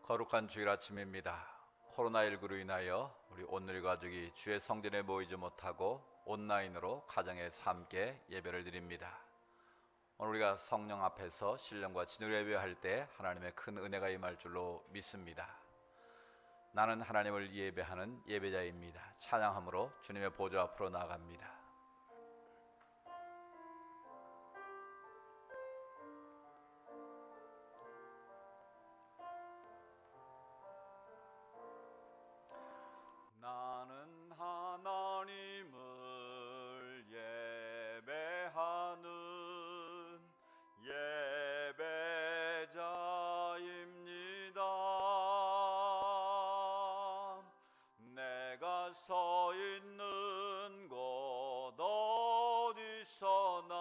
거룩한 주일 아침입니다. 코로나19로 인하여 우리 온누리 가족이 주의 성전에 모이지 못하고 온라인으로 가정에서 함께 예배를 드립니다. 오늘 우리가 성령 앞에서 신령과 진으로 예배할 때 하나님의 큰 은혜가 임할 줄로 믿습니다. 나는 하나님을 예배하는 예배자입니다. 찬양함으로 주님의 보좌 앞으로 나아갑니다. 나는 하나님을 예배하는 예배자입니다. 내가 서 있는 곳 어디서나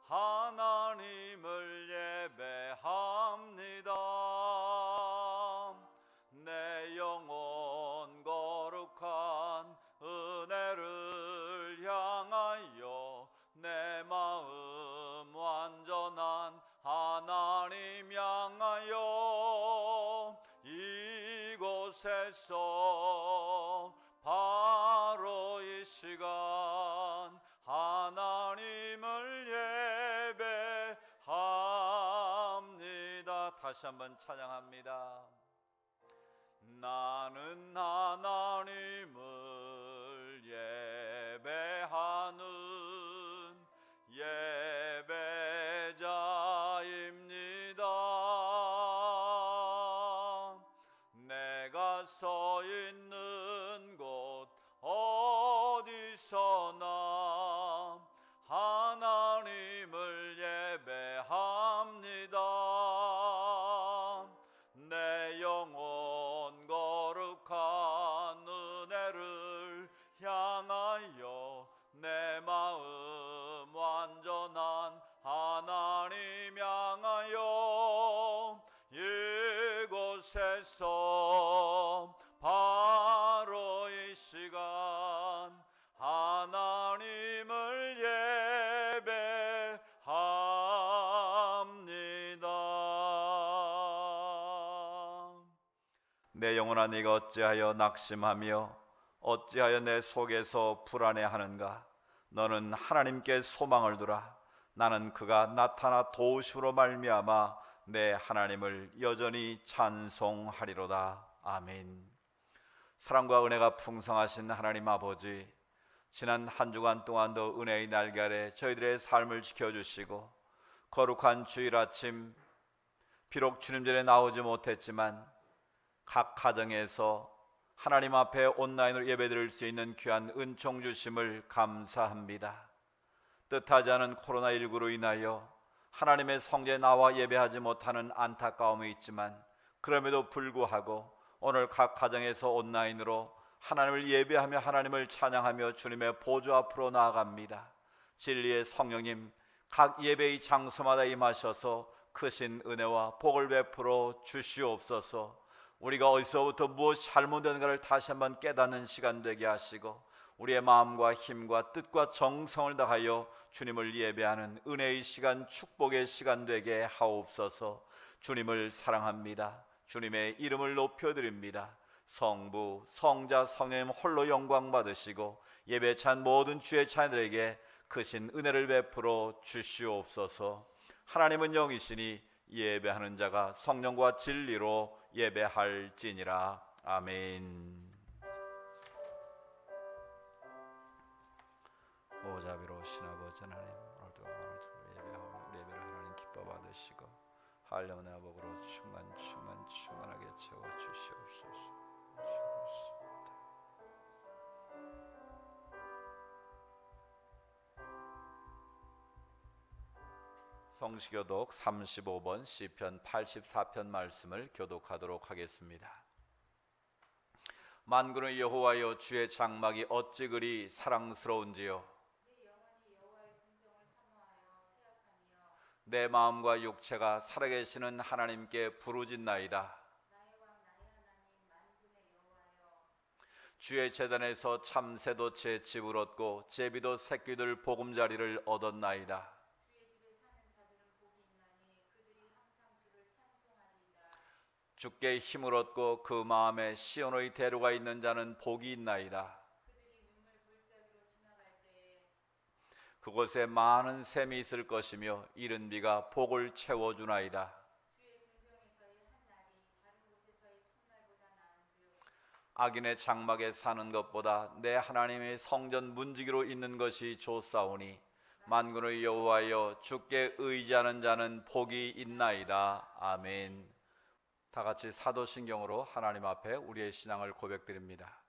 하나님을 예배합니다. 내 영혼 거룩한 은혜를 향하여 내 마음 완전한 하나님 향하여 이곳에서 바로 이 시간 하나님을 예배합니다. 다시 한번 찬양합니다. 나는 하나님을 예배하는 예배자입니다. 내가 서 있는 곳 어디서나 하나님을 예배합니다. 내 영혼 거룩한 은혜를 향하여 내 마음 완전한 하나님 향하여 이곳에서 바로 이 시간 하나님을 예배합니다. 내 영혼아, 네가 어찌하여 낙심하며 어찌하여 내 속에서 불안해하는가? 너는 하나님께 소망을 두라. 나는 그가 나타나 도우심으로 말미암아 내 하나님을 여전히 찬송하리로다. 아멘. 사랑과 은혜가 풍성하신 하나님 아버지, 지난 한 주간 동안도 은혜의 날개 아래 저희들의 삶을 지켜주시고 거룩한 주일 아침, 비록 주님 전에 나오지 못했지만 각 가정에서 하나님 앞에 온라인으로 예배드릴 수 있는 귀한 은총 주심을 감사합니다. 뜻하지 않은 코로나19로 인하여 하나님의 성전에 나와 예배하지 못하는 안타까움이 있지만 그럼에도 불구하고 오늘 각 가정에서 온라인으로 하나님을 예배하며 하나님을 찬양하며 주님의 보좌 앞으로 나아갑니다. 진리의 성령님, 각 예배의 장소마다 임하셔서 크신 은혜와 복을 베풀어 주시옵소서. 우리가 어디서부터 무엇이 잘못되는가를 다시 한번 깨닫는 시간 되게 하시고 우리의 마음과 힘과 뜻과 정성을 다하여 주님을 예배하는 은혜의 시간, 축복의 시간 되게 하옵소서. 주님을 사랑합니다. 주님의 이름을 높여드립니다. 성부, 성자, 성령 홀로 영광 받으시고 예배 찬 모든 주의 자녀들에게 크신 은혜를 베풀어 주시옵소서. 하나님은 영이시니 예배하는 자가 성령과 진리로 예배할지니라. 아멘. 오자비로우신 아버지 하나님, 오늘도 예배하고 우리 예배를 하나님 기뻐 받으시고 한량의 복으로 충만하게 채워 주시옵소서. 성시교독 35번 시편 84편 말씀을 교독하도록 하겠습니다. 만군의 여호와여, 주의 장막이 어찌 그리 사랑스러운지요. 내 마음과 육체가 살아계시는 하나님께 부르짖나이다. 주의 제단에서 참새도체 집을 얻고 제비도 새끼들 보금자리를 얻었나이다. 주께 힘을 얻고 그 마음에 시온의 대로가 있는 자는 복이 있나이다. 그곳에 많은 샘이 있을 것이며 이른 비가 복을 채워주나이다. 악인의 장막에 사는 것보다 내 하나님의 성전 문지기로 있는 것이 좋사오니 만군의 여호와여 주께 의지하는 자는 복이 있나이다. 아멘. 다 같이 사도신경으로 하나님 앞에 우리의 신앙을 고백드립니다.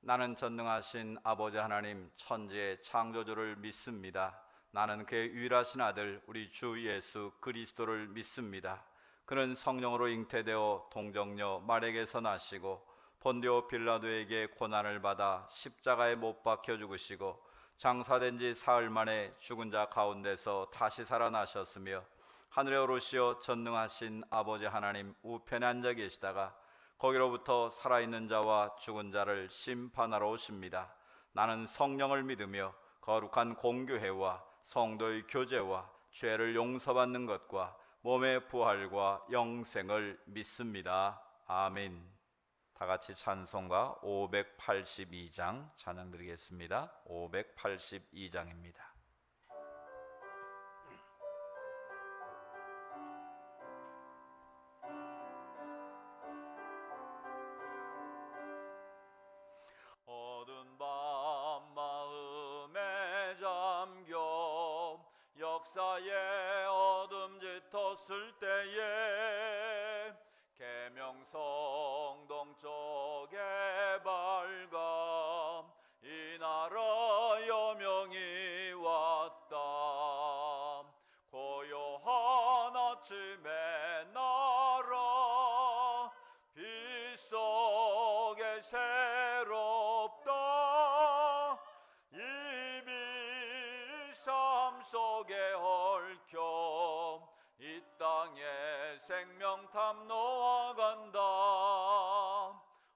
나는 전능하신 아버지 하나님 천지의 창조주를 믿습니다. 나는 그의 유일하신 아들 우리 주 예수 그리스도를 믿습니다. 그는 성령으로 잉태되어 동정녀 마리아에게서 나시고 본디오 빌라도에게 고난을 받아 십자가에 못 박혀 죽으시고 장사된 지 사흘 만에 죽은 자 가운데서 다시 살아나셨으며 하늘에 오르시어 전능하신 아버지 하나님 우편에 앉아 계시다가 거기로부터 살아있는 자와 죽은 자를 심판하러 오십니다. 나는 성령을 믿으며 거룩한 공교회와 성도의 교제와 죄를 용서받는 것과 몸의 부활과 영생을 믿습니다. 아멘. 다 같이 찬송가 582장 찬양 드리겠습니다. 582장입니다. 어두운 밤 마음에 잠겨 역사의 어둠 짙었을 때에 계명성 동쪽에 밝아 이 나라 여명이 왔다. 고요한 아침의 나라 빛 속에 새롭다. 이미 삶 속에 얽혀 이 땅에 생명탐 놓아간다.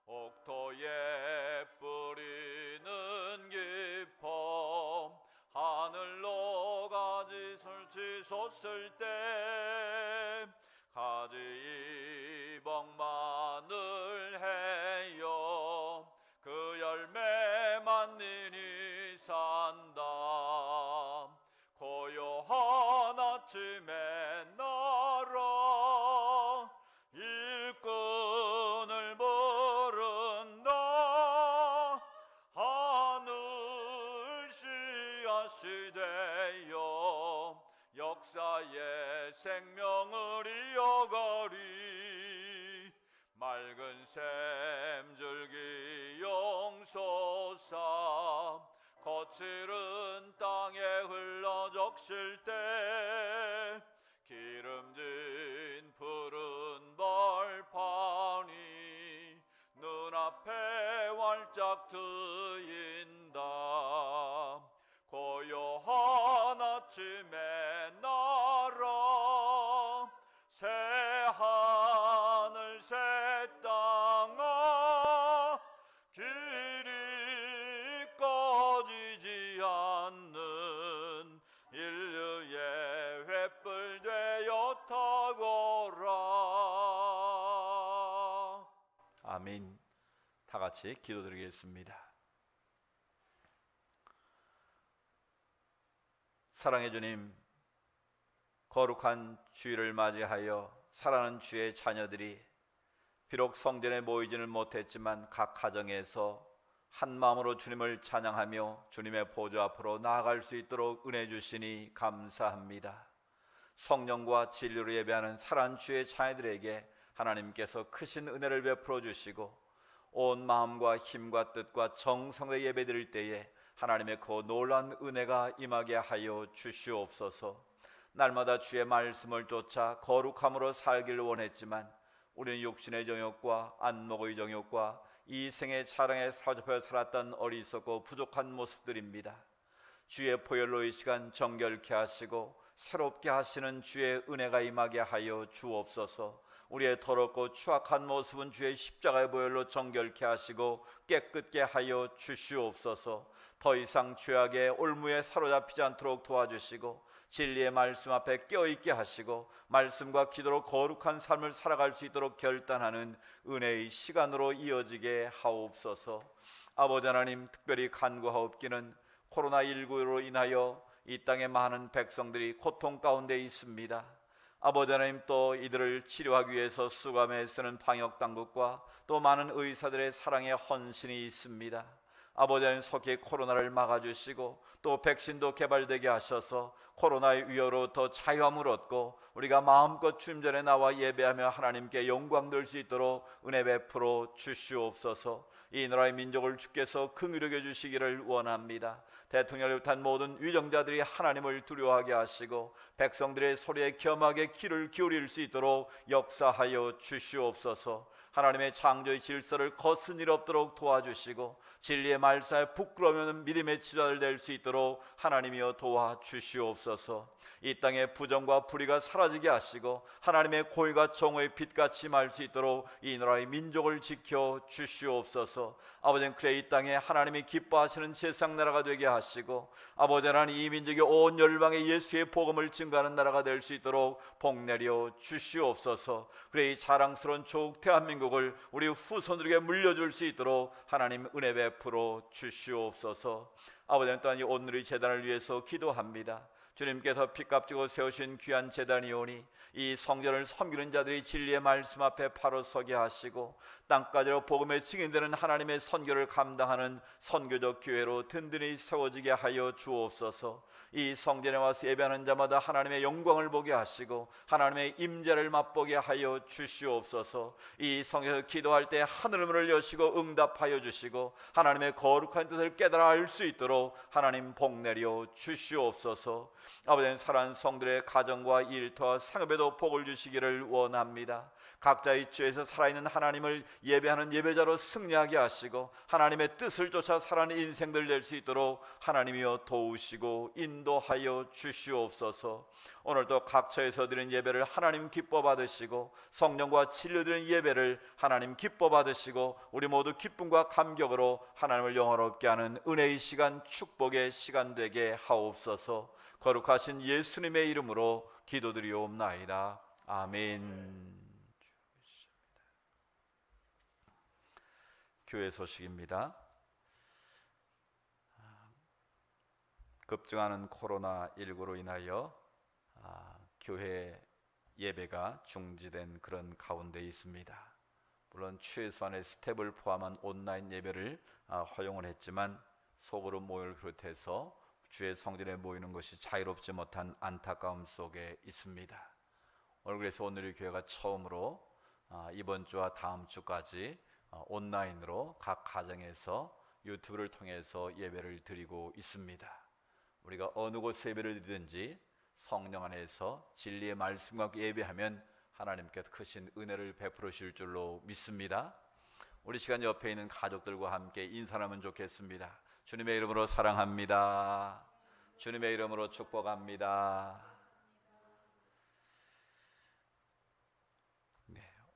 옥토에 뿌리는 깊어 하늘로 가지를 치솟을 때 가지 이복만을 해요. 그 열매 만민이 산다. 고요한 아침에 나라 일꾼을 부른다. 하늘 씨앗이 되어 역사의 생명을 이어가리. 맑은 샘줄기 용솟아 거칠은 땅에 흘러 적실 때 기름진 푸른 벌판이 눈앞에 활짝 트인다. 고요한 아침에 나라 새 하늘 새 땅아 길이 꺼지지 않는 인류의 횃불 되어 타거라. 아멘. 다 같이 기도드리겠습니다. 사랑해 주님, 거룩한 주일을 맞이하여 사랑하는 주의 자녀들이 비록 성전에 모이지는 못했지만 각 가정에서 한 마음으로 주님을 찬양하며 주님의 보좌 앞으로 나아갈 수 있도록 은혜 주시니 감사합니다. 성령과 진리로 예배하는 사랑하는 주의 자녀들에게 하나님께서 크신 은혜를 베풀어 주시고 온 마음과 힘과 뜻과 정성의 예배 드릴 때에 하나님의 그 놀라운 은혜가 임하게 하여 주시옵소서. 날마다 주의 말씀을 쫓아 거룩함으로 살기를 원했지만 우리는 육신의 정욕과 안목의 정욕과 이 생의 사랑에 사로잡혀 살았던 어리석고 부족한 모습들입니다. 주의 보혈로 이 시간 정결케 하시고 새롭게 하시는 주의 은혜가 임하게 하여 주옵소서. 우리의 더럽고 추악한 모습은 주의 십자가의 보혈로 정결케 하시고 깨끗게 하여 주시옵소서. 더 이상 죄악의 올무에 사로잡히지 않도록 도와주시고 진리의 말씀 앞에 깨어있게 하시고 말씀과 기도로 거룩한 삶을 살아갈 수 있도록 결단하는 은혜의 시간으로 이어지게 하옵소서. 아버지 하나님, 특별히 간구하옵기는 코로나19로 인하여 이 땅의 많은 백성들이 고통 가운데 있습니다. 아버지 하나님, 또 이들을 치료하기 위해서 수감에 쓰는 방역당국과 또 많은 의사들의 사랑의 헌신이 있습니다. 아버지 하나님, 속히 코로나를 막아주시고 또 백신도 개발되게 하셔서 코로나의 위협으로부터 자유함을 얻고 우리가 마음껏 주님 전에 나와 예배하며 하나님께 영광 돌 수 있도록 은혜 베풀어 주시옵소서. 이 나라의 민족을 주께서 긍휼히 여겨주시기를 원합니다. 대통령을 비롯한 모든 위정자들이 하나님을 두려워하게 하시고 백성들의 소리에 겸하게 귀를 기울일 수 있도록 역사하여 주시옵소서. 하나님의 창조의 질서를 거스른 일 없도록 도와주시고 진리의 말씀에 부끄러우면 믿음의 지도자들 될 수 있도록 하나님이여 도와주시옵소서. 이 땅의 부정과 불의가 사라지게 하시고 하나님의 공의가 정오의 빛같이 임할 수 있도록 이 나라의 민족을 지켜 주시옵소서. 아버지는 그래 이 땅에 하나님이 기뻐하시는 세상 나라가 되게 하시고 아버지 하나님, 이 민족이 온 열방에 예수의 복음을 증거하는 나라가 될 수 있도록 복 내려 주시옵소서. 그래 이 자랑스러운 조국 대한민국을 우리 후손들에게 물려줄 수 있도록 하나님 은혜 베풀어 주시옵소서. 아버지는 또한 이 오늘의 제단을 위해서 기도합니다. 주님께서 피값주고 세우신 귀한 제단이오니 이 성전을 섬기는 자들이 진리의 말씀 앞에 바로 서게 하시고 땅까지로 복음의 증인되는 하나님의 선교를 감당하는 선교적 교회로 든든히 세워지게 하여 주옵소서. 이 성전에 와서 예배하는 자마다 하나님의 영광을 보게 하시고 하나님의 임재를 맛보게 하여 주시옵소서. 이 성전에서 기도할 때 하늘문을 여시고 응답하여 주시고 하나님의 거룩한 뜻을 깨달아 알 수 있도록 하나님 복 내려 주시옵소서. 아버지는 사랑하는 성들의 가정과 일터와 상업에도 복을 주시기를 원합니다. 각자의 죄에서 살아있는 하나님을 예배하는 예배자로 승리하게 하시고 하나님의 뜻을 쫓아 살아가는 인생들 될 수 있도록 하나님이여 도우시고 인도하여 주시옵소서. 오늘도 각처에서 드리는 예배를 하나님 기뻐 받으시고 성령과 진리로 드리는 예배를 하나님 기뻐 받으시고 우리 모두 기쁨과 감격으로 하나님을 영화롭게 하는 은혜의 시간, 축복의 시간 되게 하옵소서. 거룩하신 예수님의 이름으로 기도드리옵나이다. 아멘. 교회 소식입니다. 급증하는 코로나19로 인하여 교회 예배가 중지된 그런 가운데 있습니다. 물론 최소한의 스텝을 포함한 온라인 예배를 허용을 했지만 소그룹 모임을 비롯해서 주의 성전에 모이는 것이 자유롭지 못한 안타까움 속에 있습니다. 그래서 오늘의 교회가 처음으로 이번 주와 다음 주까지 온라인으로 각 가정에서 유튜브를 통해서 예배를 드리고 있습니다. 우리가 어느 곳 예배를 드리든지 성령 안에서 진리의 말씀과 예배하면 하나님께서 크신 은혜를 베풀으실 줄로 믿습니다. 우리 시간 옆에 있는 가족들과 함께 인사하면 좋겠습니다. 주님의 이름으로 사랑합니다. 주님의 이름으로 축복합니다.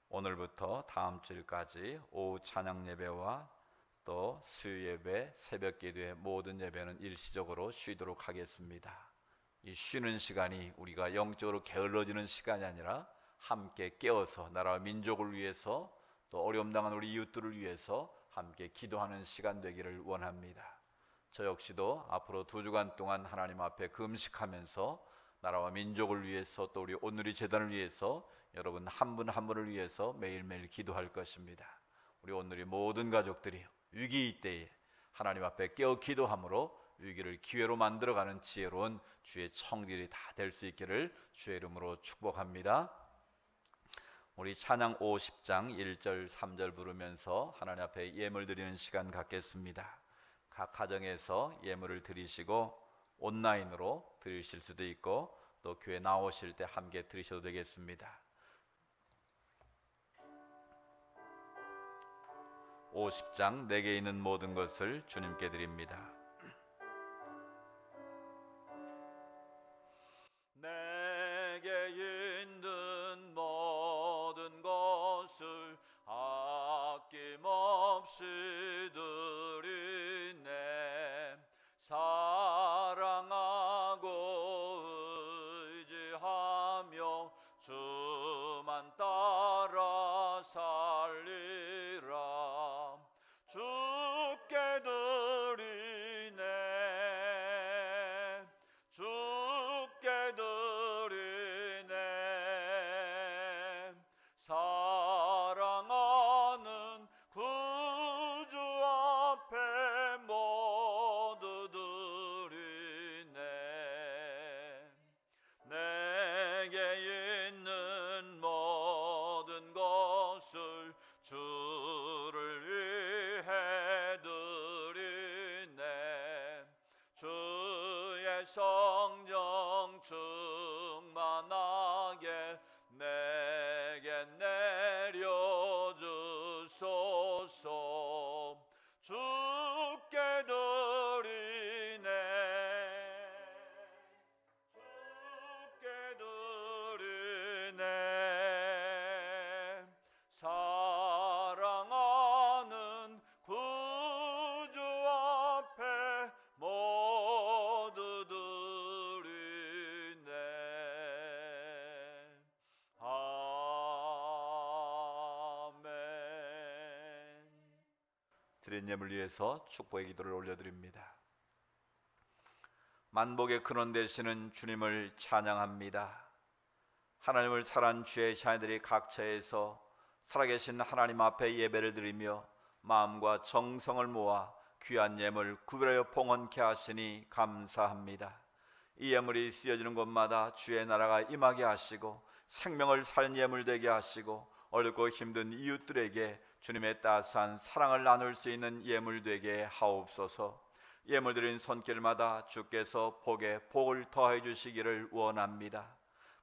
오늘부터 다음 주일까지 오후 찬양 예배와 또 수요 예배, 새벽 기도의 모든 예배는 일시적으로 쉬도록 하겠습니다. 이 쉬는 시간이 우리가 영적으로 게을러지는 시간이 아니라 함께 깨어서 나라와 민족을 위해서 또 어려움 당한 우리 이웃들을 위해서 함께 기도하는 시간 되기를 원합니다. 저 역시도 앞으로 2주간 동안 하나님 앞에 금식하면서 나라와 민족을 위해서 또 우리 오늘의 제단을 위해서 여러분 한 분 한 분을 위해서 매일매일 기도할 것입니다. 우리 오늘의 모든 가족들이 위기 때에 하나님 앞에 깨어 기도함으로 위기를 기회로 만들어가는 지혜로운 주의 청들이 다 될 수 있기를 주의 이름으로 축복합니다. 우리 찬양 50장 1절 3절 부르면서 하나님 앞에 예물 드리는 시간 갖겠습니다. 각 가정에서 예물을 드리시고 온라인으로 드리실 수도 있고 또 교회 나오실 때 함께 드리셔도 되겠습니다. 50장 내게 있는 모든 것을 주님께 드립니다. 내게 있는 모든 것을 아낌없이 드리네. 사랑하고 내게 있는 모든 것을 주를 위해 드리네. 주의 성령 충만하게 내게 내려주소서. 주께 드리네. 주께 드리네. 사랑하는 구주 앞에 모두 드리네. 아멘. 드린 예물 위해서 축복의 기도를 올려드립니다. 만복의 근원 되시는 주님을 찬양합니다. 하나님을 사랑하는 주의 자녀들이 각처에서 살아계신 하나님 앞에 예배를 드리며 마음과 정성을 모아 귀한 예물 구별하여 봉헌케 하시니 감사합니다. 이 예물이 쓰여지는 곳마다 주의 나라가 임하게 하시고 생명을 살린 예물 되게 하시고 어렵고 힘든 이웃들에게 주님의 따스한 사랑을 나눌 수 있는 예물 되게 하옵소서. 예물 드린 손길마다 주께서 복에 복을 더해 주시기를 원합니다.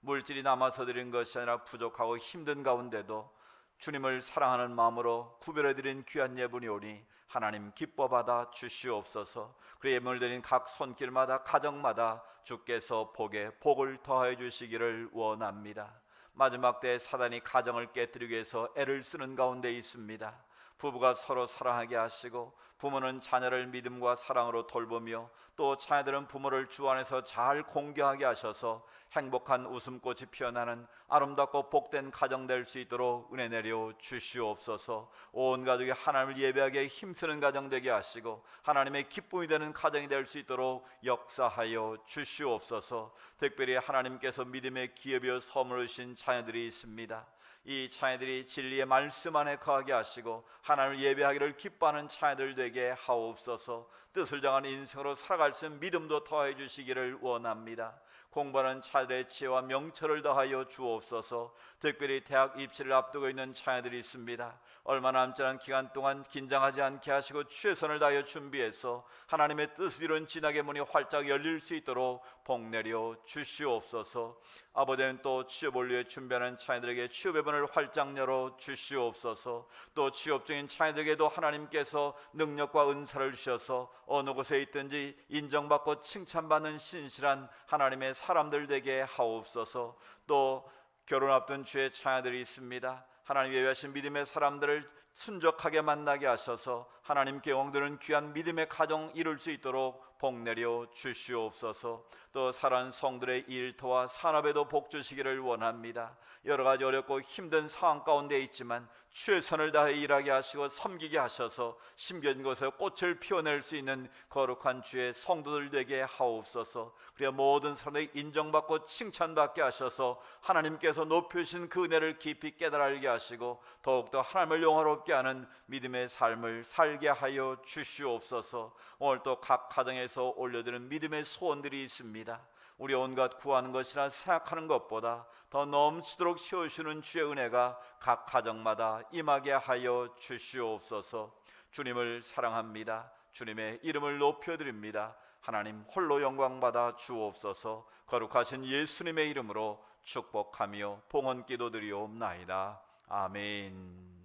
물질이 남아서 드린 것이 아니라 부족하고 힘든 가운데도 주님을 사랑하는 마음으로 구별해 드린 귀한 예물이오니 하나님 기뻐 받아 주시옵소서. 그 예물 드린 각 손길마다 가정마다 주께서 복에 복을 더해 주시기를 원합니다. 마지막 때에 사단이 가정을 깨뜨리기 위해서 애를 쓰는 가운데 있습니다. 부부가 서로 사랑하게 하시고 부모는 자녀를 믿음과 사랑으로 돌보며 또 자녀들은 부모를 주 안에서 잘 공경하게 하셔서 행복한 웃음꽃이 피어나는 아름답고 복된 가정 될 수 있도록 은혜 내려 주시옵소서. 온 가족이 하나님을 예배하기에 힘쓰는 가정 되게 하시고 하나님의 기쁨이 되는 가정이 될 수 있도록 역사하여 주시옵소서. 특별히 하나님께서 믿음의 기업이여 선물을 주신 자녀들이 있습니다. 이 자녀들이 진리의 말씀 안에 거하게 하시고 하나님을 예배하기를 기뻐하는 자녀들 되게 하옵소서. 뜻을 정한 인생으로 살아갈 수 있는 믿음도 더해 주시기를 원합니다. 공부하는 자들의 지혜와 명철을 더하여 주옵소서. 특별히 대학 입시를 앞두고 있는 자녀들이 있습니다. 얼마 남지 않은 기간 동안 긴장하지 않게 하시고 최선을 다하여 준비해서 하나님의 뜻을 이룬 진학의 문이 활짝 열릴 수 있도록 복 내려 주시옵소서. 아버지는 또 취업을 위해 준비하는 자녀들에게 취업의 문을 활짝 열어 주시옵소서. 또 취업 중인 자녀들에게도 하나님께서 능력과 은사를 주셔서 어느 곳에 있든지 인정받고 칭찬받는 신실한 하나님의 사람들 되게 하옵소서. 또 결혼 앞둔 주의 자녀들이 있습니다. 하나님 예배하신 믿음의 사람들을 순적하게 만나게 하셔서 하나님께 영드는 귀한 믿음의 가정 이룰 수 있도록 복 내려 주시옵소서. 또 사랑하는 성들의 일터와 산업에도 복 주시기를 원합니다. 여러 가지 어렵고 힘든 상황 가운데 있지만 최선을 다해 일하게 하시고 섬기게 하셔서 심겨진 곳에 꽃을 피워낼 수 있는 거룩한 주의 성도들 되게 하옵소서. 그리고 모든 사람들이 인정받고 칭찬받게 하셔서 하나님께서 높여주신 그 은혜를 깊이 깨달아 알게 하시고 더욱더 하나님을 영화롭게 하는 믿음의 삶을 살게 하여 주시옵소서. 오늘 또 각 가정에서 올려드리는 믿음의 소원들이 있습니다. 우리 온갖 구하는 것이나 생각하는 것보다 더 넘치도록 채워주시는 주의 은혜가 각 가정마다 임하게 하여 주시옵소서. 주님을 사랑합니다. 주님의 이름을 높여드립니다. 하나님 홀로 영광받아 주옵소서. 거룩하신 예수님의 이름으로 축복하며 봉헌 기도드리옵나이다. 아멘.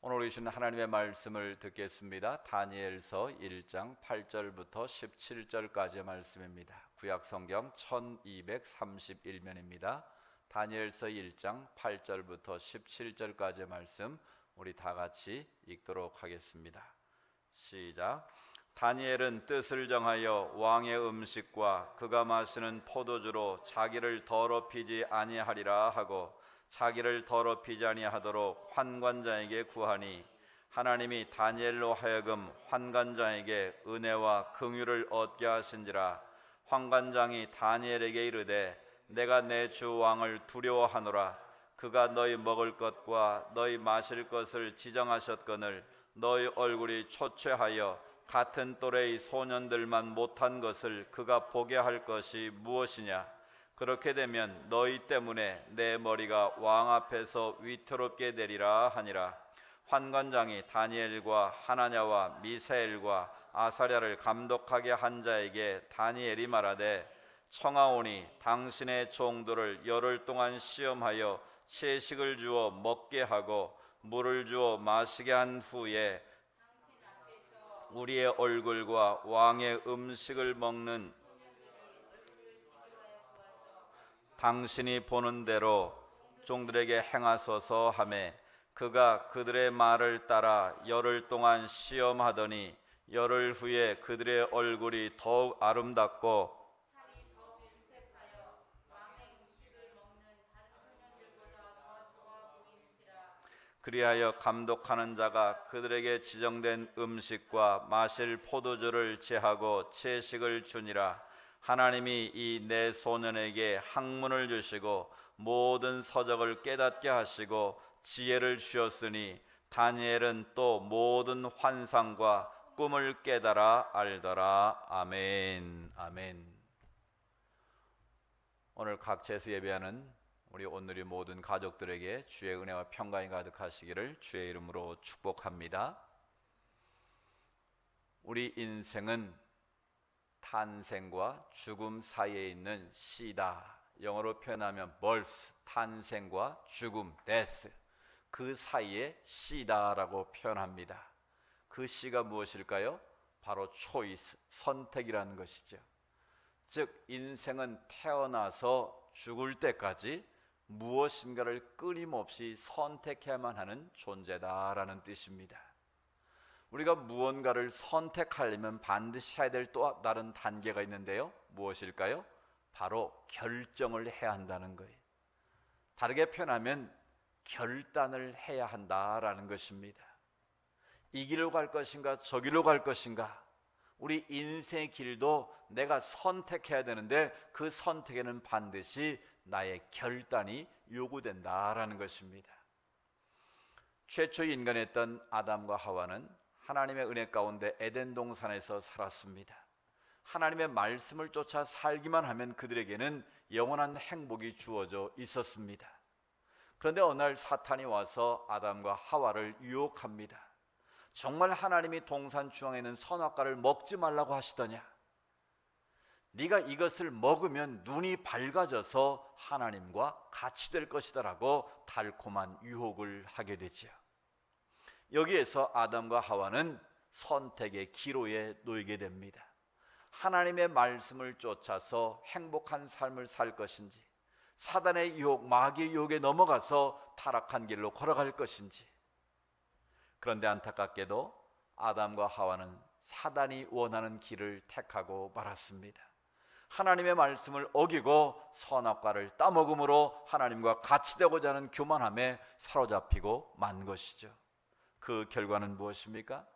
오늘 우리신 하나님의 말씀을 듣겠습니다. 다니엘서 1장 8절부터 17절까지의 말씀입니다. 구약성경 1231면입니다. 다니엘서 1장 8절부터 17절까지의 말씀 우리 다 같이 읽도록 하겠습니다. 시작. 다니엘은 뜻을 정하여 왕의 음식과 그가 마시는 포도주로 자기를 더럽히지 아니하리라 하고 자기를 더럽히지 아니하도록 환관장에게 구하니 하나님이 다니엘로 하여금 환관장에게 은혜와 긍휼을 얻게 하신지라. 환관장이 다니엘에게 이르되 내가 내 주 왕을 두려워하노라. 그가 너희 먹을 것과 너희 마실 것을 지정하셨거늘 너희 얼굴이 초췌하여 같은 또래의 소년들만 못한 것을 그가 보게 할 것이 무엇이냐? 그렇게 되면 너희 때문에 내 머리가 왕 앞에서 위태롭게 되리라 하니라. 환관장이 다니엘과 하나냐와 미사엘과 아사랴를 감독하게 한 자에게 다니엘이 말하되, 청하오니 당신의 종들을 열흘 동안 시험하여 채식을 주어 먹게 하고 물을 주어 마시게 한 후에 우리의 얼굴과 왕의 음식을 먹는 당신이 보는 대로 종들에게 행하소서 하매, 그가 그들의 말을 따라 열흘 동안 시험하더니 열흘 후에 그들의 얼굴이 더욱 아름답고 그리하여 감독하는 자가 그들에게 지정된 음식과 마실 포도주를 제하고 채식을 주니라. 하나님이 이 네 소년에게 학문을 주시고 모든 서적을 깨닫게 하시고 지혜를 주셨으니 다니엘은 또 모든 환상과 꿈을 깨달아 알더라. 아멘. 아멘. 오늘 각처에서 예배하는 우리 오늘의 모든 가족들에게 주의 은혜와 평강이 가득하시기를 주의 이름으로 축복합니다. 우리 인생은 탄생과 죽음 사이에 있는 시다. 영어로 표현하면 birth, 탄생과 죽음, death, 그 사이에 시다라고 표현합니다. 그 시가 무엇일까요? 바로 choice, 선택이라는 것이죠. 즉 인생은 태어나서 죽을 때까지 무엇인가를 끊임없이 선택해야만 하는 존재다라는 뜻입니다. 우리가 무언가를 선택하려면 반드시 해야 될 또 다른 단계가 있는데요. 무엇일까요? 바로 결정을 해야 한다는 거예요. 다르게 표현하면 결단을 해야 한다라는 것입니다. 이 길로 갈 것인가 저 길로 갈 것인가, 우리 인생의 길도 내가 선택해야 되는데 그 선택에는 반드시 나의 결단이 요구된다라는 것입니다. 최초 인간이었던 아담과 하와는 하나님의 은혜 가운데 에덴 동산에서 살았습니다. 하나님의 말씀을 쫓아 살기만 하면 그들에게는 영원한 행복이 주어져 있었습니다. 그런데 어느 날 사탄이 와서 아담과 하와를 유혹합니다. 정말 하나님이 동산 중앙에 있는 선악과를 먹지 말라고 하시더냐? 네가 이것을 먹으면 눈이 밝아져서 하나님과 같이 될 것이다 라고 달콤한 유혹을 하게 되죠. 여기에서 아담과 하와는 선택의 기로에 놓이게 됩니다. 하나님의 말씀을 쫓아서 행복한 삶을 살 것인지, 사단의 유혹, 마귀의 유혹에 넘어가서 타락한 길로 걸어갈 것인지. 그런데 안타깝게도 아담과 하와는 사단이 원하는 길을 택하고 말았습니다. 하나님의 말씀을 어기고 선악과를 따먹음으로 하나님과 같이 되고자 하는 교만함에 사로잡히고 만 것이죠. 그 결과는 무엇입니까?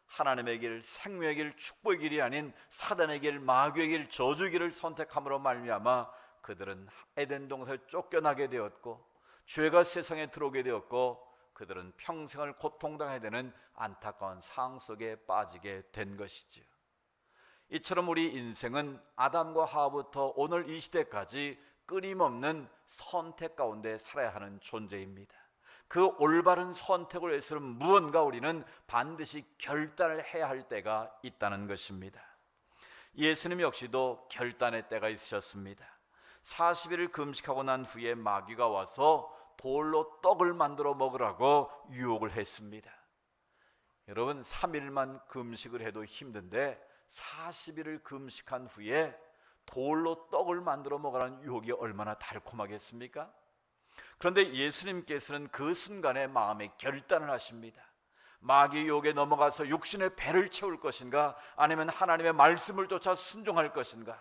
하나님의 길, 생명의 길, 축복의 길이 아닌 사단의 길, 마귀의 길, 저주의 길을 선택함으로 말미암아 그들은 에덴 동산에 쫓겨나게 되었고 죄가 세상에 들어오게 되었고 그들은 평생을 고통당해야 되는 안타까운 상황 속에 빠지게 된 것이지요. 이처럼 우리 인생은 아담과 하와부터 오늘 이 시대까지 끊임없는 선택 가운데 살아야 하는 존재입니다. 그 올바른 선택을 위해서는 무언가 우리는 반드시 결단을 해야 할 때가 있다는 것입니다. 예수님 역시도 결단의 때가 있으셨습니다. 40일을 금식하고 난 후에 마귀가 와서 돌로 떡을 만들어 먹으라고 유혹을 했습니다. 여러분 3일만 금식을 해도 힘든데 40일을 금식한 후에 돌로 떡을 만들어 먹으라는 유혹이 얼마나 달콤하겠습니까? 그런데 예수님께서는 그 순간에 마음에 결단을 하십니다. 마귀의 유혹에 넘어가서 육신의 배를 채울 것인가, 아니면 하나님의 말씀을 쫓아 순종할 것인가?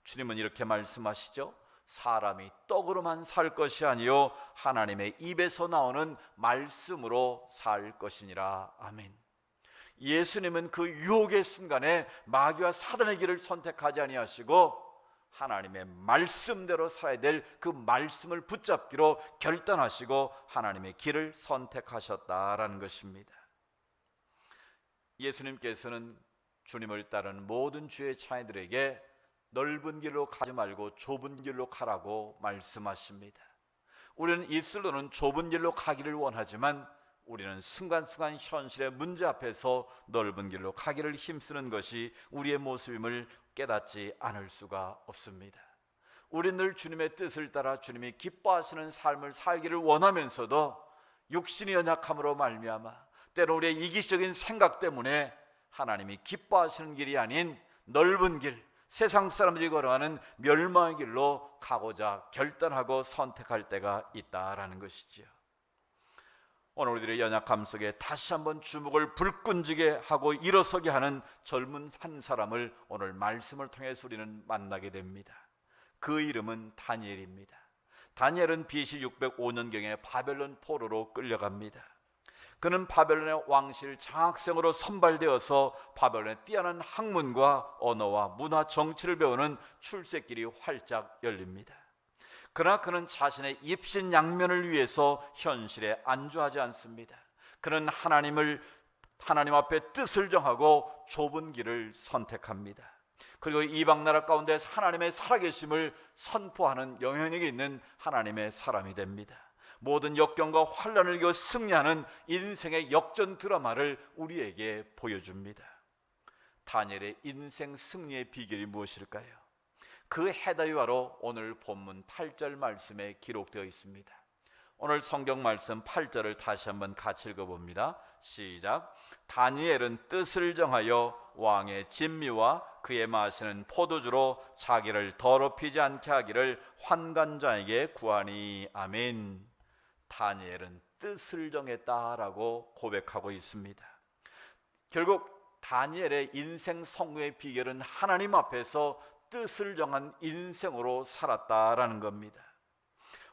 주님은 이렇게 말씀하시죠. 사람이 떡으로만 살 것이 아니요 하나님의 입에서 나오는 말씀으로 살 것이니라. 아멘. 예수님은 그 유혹의 순간에 마귀와 사단의 길을 선택하지 아니하시고 하나님의 말씀대로 살아야 될 그 말씀을 붙잡기로 결단하시고 하나님의 길을 선택하셨다라는 것입니다. 예수님께서는 주님을 따르는 모든 주의 자녀들에게 넓은 길로 가지 말고 좁은 길로 가라고 말씀하십니다. 우리는 입술로는 좁은 길로 가기를 원하지만 우리는 순간순간 현실의 문제 앞에서 넓은 길로 가기를 힘쓰는 것이 우리의 모습임을 깨닫지 않을 수가 없습니다. 우리는 늘 주님의 뜻을 따라 주님이 기뻐하시는 삶을 살기를 원하면서도 육신의 연약함으로 말미암아 때로 우리의 이기적인 생각 때문에 하나님이 기뻐하시는 길이 아닌 넓은 길, 세상 사람들이 걸어가는 멸망의 길로 가고자 결단하고 선택할 때가 있다라는 것이지요. 오늘 우리들의 연약함 속에 다시 한번 주목을 불끈지게 하고 일어서게 하는 젊은 한 사람을 오늘 말씀을 통해서 우리는 만나게 됩니다. 그 이름은 다니엘입니다. 다니엘은 BC 605년경에 바벨론 포로로 끌려갑니다. 그는 바벨론의 왕실 장학생으로 선발되어서 바벨론의 뛰어난 학문과 언어와 문화 정치를 배우는 출세길이 활짝 열립니다. 그러나 그는 자신의 입신양면을 위해서 현실에 안주하지 않습니다. 그는 하나님 앞에 뜻을 정하고 좁은 길을 선택합니다. 그리고 이방 나라 가운데 하나님의 살아계심을 선포하는 영향력이 있는 하나님의 사람이 됩니다. 모든 역경과 환난을 이겨 승리하는 인생의 역전 드라마를 우리에게 보여줍니다. 다니엘의 인생 승리의 비결이 무엇일까요? 그 해답이 바로 오늘 본문 8절 말씀에 기록되어 있습니다. 오늘 성경 말씀 8절을 다시 한번 같이 읽어봅니다. 시작. 다니엘은 뜻을 정하여 왕의 진미와 그의 마시는 포도주로 자기를 더럽히지 않게 하기를 환관자에게 구하니. 아멘. 다니엘은 뜻을 정했다라고 고백하고 있습니다. 결국 다니엘의 인생 성공의 비결은 하나님 앞에서 뜻을 정한 인생으로 살았다라는 겁니다.